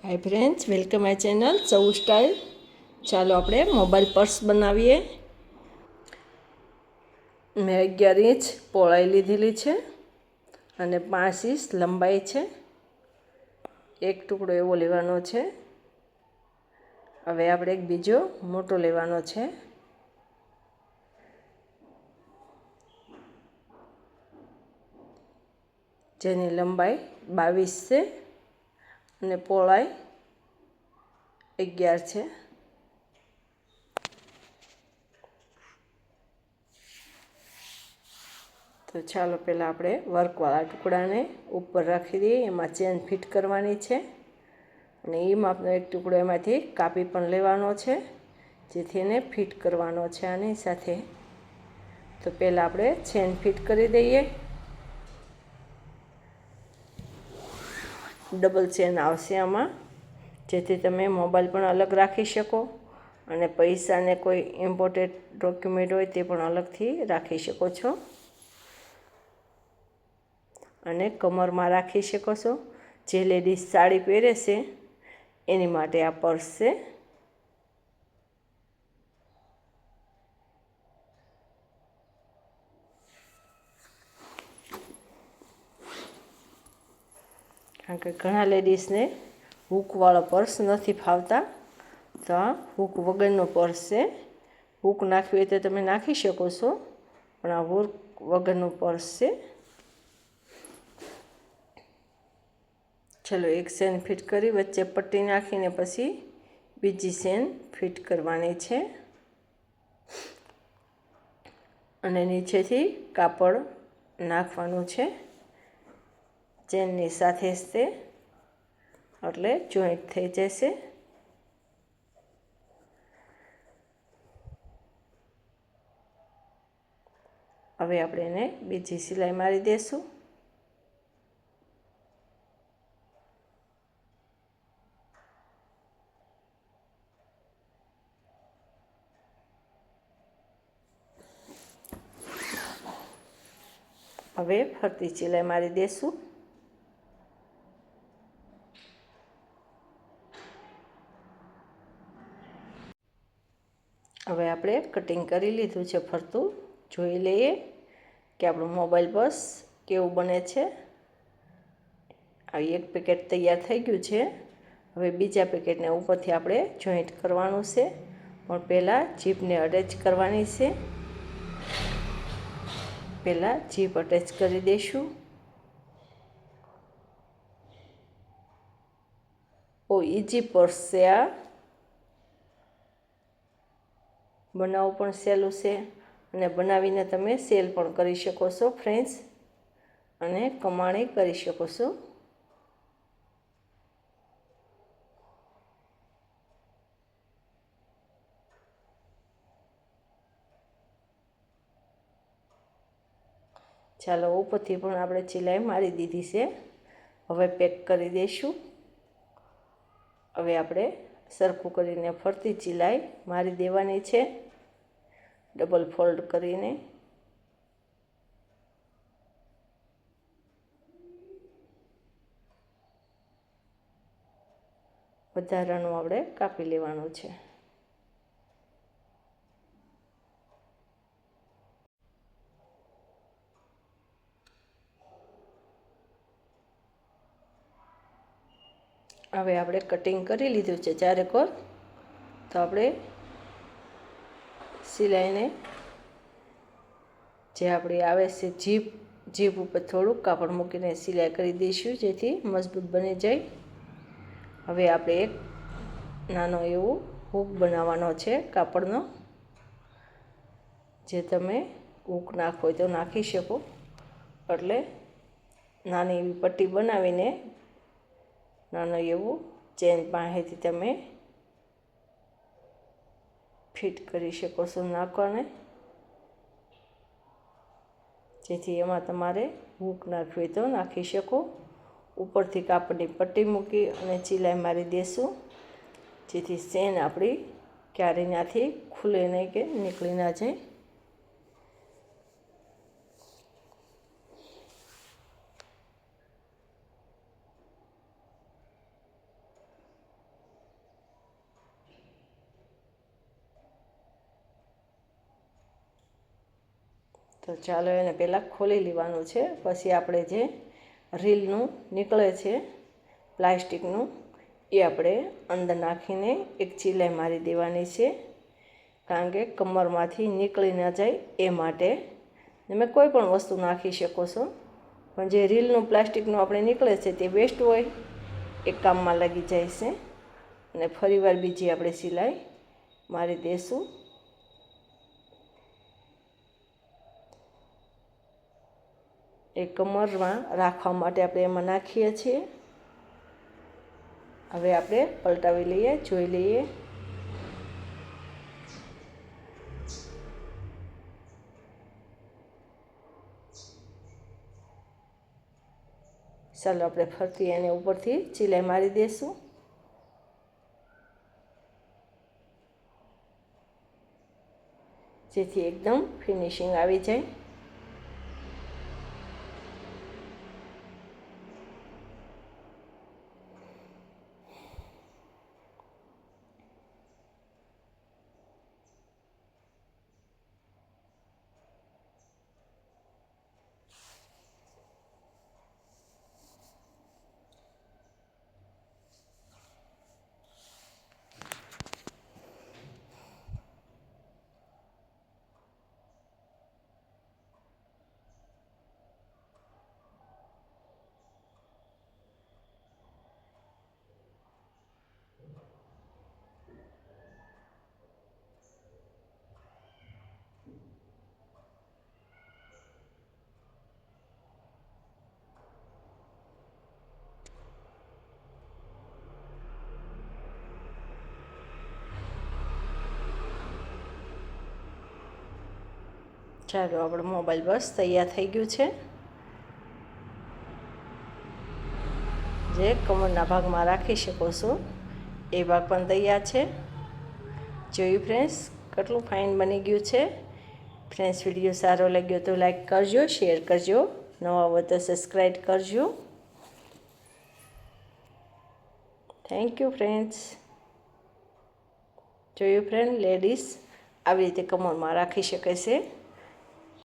Hi friends, welcome my channel સૌ style. ચાલો આપણે મોબાઈલ પર્સ બનાવીએ. મેં 11 ઇંચ પહોળાઈ લીધેલી છે અને 5 ઇંચ લંબાઈ છે. એક ટુકડો એવો લેવાનો છે. હવે આપણે એક બીજો મોટો લેવાનો છે. જેની લંબાઈ 22 છે અને પહોળાઈ 11 છે. તો ચાલો પહેલાં આપણે વર્કવાળા ટુકડાને ઉપર રાખી દઈએ. એમાં ચેન ફિટ કરવાની છે અને એ માપનો એક ટુકડો એમાંથી કાપી પણ લેવાનો છે, જેથી એને ફિટ કરવાનો છે આની સાથે. તો પહેલાં આપણે ચેન ફિટ કરી દઈએ. ડબલ ચેન આવશે આમાં, જેથી તમે મોબાઈલ પણ અલગ રાખી શકો અને પૈસાને કોઈ ઇમ્પોર્ટન્ટ ડોક્યુમેન્ટ હોય તે પણ અલગથી રાખી શકો છો અને કમરમાં રાખી શકો છો. જે લેડીઝ સાડી પહેરે છે એની માટે આ પર્સ છે. કારણ કે ઘણા લેડીઝને હૂકવાળો પર્સ નથી ફાવતા, તો આ હૂક વગરનો પર્સ છે. હૂક નાખવી હોય તો તમે નાખી શકો છો, પણ આ હૂક વગરનું પર્સ છે. ચલો, એક ચેન ફિટ કરી વચ્ચે પટ્ટી નાખીને પછી બીજી ચેન ફિટ કરવાની છે અને નીચેથી કાપડ નાખવાનું છે ચેનની સાથે જ, તે એટલે જોઈન્ટ થઈ જશે. હવે આપણે એને બીજી સિલાઈ મારી દઈશું. હવે ફરતી સિલાઈ મારી દઈશું. હવે આપણે કટિંગ કરી લીધું છે ફરતું. જોઈ લઈએ કે આપણું મોબાઈલ પર્સ કેવું બને છે. આ એક પેકેટ તૈયાર થઈ ગયું છે. હવે બીજા પેકેટને ઉપરથી આપણે જોઈન્ટ કરવાનું છે, પણ પહેલાં જીપને અટેચ કરવાની છે. પહેલાં જીપ અટેચ કરી દઈશું. બહુ ઇઝી પર્સ છે આ, બનાવવું પણ સહેલું છે અને બનાવીને તમે સેલ પણ કરી શકો છો ફ્રેન્ડ્સ, અને કમાણી કરી શકો છો. ચાલો, ઉપરથી પણ આપણે સિલાઈ મારી દીધી છે. હવે પેક કરી દઈશું. હવે આપણે સરખું કરીને ફરતી સિલાઈ મારી દેવાની છે, ડબલ ફોલ્ડ કરીને. વધારાનું આપણે કાપી લેવાનું છે. હવે આપણે કટિંગ કરી લીધું છે ચારેકોર. તો આપણે સિલાઈને જે આપણી આવે છે જીપ ઉપર થોડુંક કાપડ મૂકીને સિલાઈ કરી દઈશું, જેથી મજબૂત બની જાય. હવે આપણે એક નાનો એવો હૂક બનાવવાનો છે કાપડનો, જે તમે હૂક નાખો હોય તો નાખી શકો. એટલે નાની એવી પટ્ટી બનાવીને નાનો એવું ચેન પાસેથી તમે ફિટ કરી શકો છો નાખવાને, જેથી એમાં તમારે હૂક નાખવી હોય તો નાખી શકો. ઉપરથી કાપડની પટ્ટી મૂકી અને સિલાઈ મારી દઈશું, જેથી ચેન આપણી ક્યારેય ત્યાંથી ખુલે નહીં કે નીકળી ના જાય. તો ચાલો એને પહેલાં ખોલી લેવાનું છે, પછી આપણે જે રીલનું નીકળે છે પ્લાસ્ટિકનું એ આપણે અંદર નાખીને એક સિલાઈ મારી દેવાની છે, કારણ કે કમરમાંથી નીકળી ન જાય એ માટે. તમે કોઈ પણ વસ્તુ નાખી શકો છો, પણ જે રીલનું પ્લાસ્ટિકનું આપણે નીકળે છે તે વેસ્ટ હોય, એક કામમાં લાગી જાય છે. અને ફરીવાર બીજી આપણે સિલાઈ મારી દઈશું. એ કમરમાં રાખવા માટે આપણે એમાં નાખીએ છીએ. હવે આપણે પલટાવી લઈએ, જોઈ લઈએ. ચાલો આપણે ફરતી એને ઉપરથી સિલાઈ મારી દઈશું. જેથી એકદમ ફિનિશિંગ આવી જાય. ચાલો આપણો મોબાઈલ બસ તૈયાર થઈ ગયું છે. જે કમરના ભાગમાં રાખી શકો છો એ ભાગ પણ તૈયાર છે. જોયું ફ્રેન્ડ્સ, કેટલું ફાઇન બની ગયું છે. ફ્રેન્ડ્સ, વિડીયો સારો લાગ્યો તો લાઈક કરજો, શેર કરજો, નવા હોય તો સબસ્ક્રાઈબ કરજો. Thank you friends. જોયું ફ્રેન્ડ, લેડીઝ આવી રીતે કમરમાં રાખી શકે છે.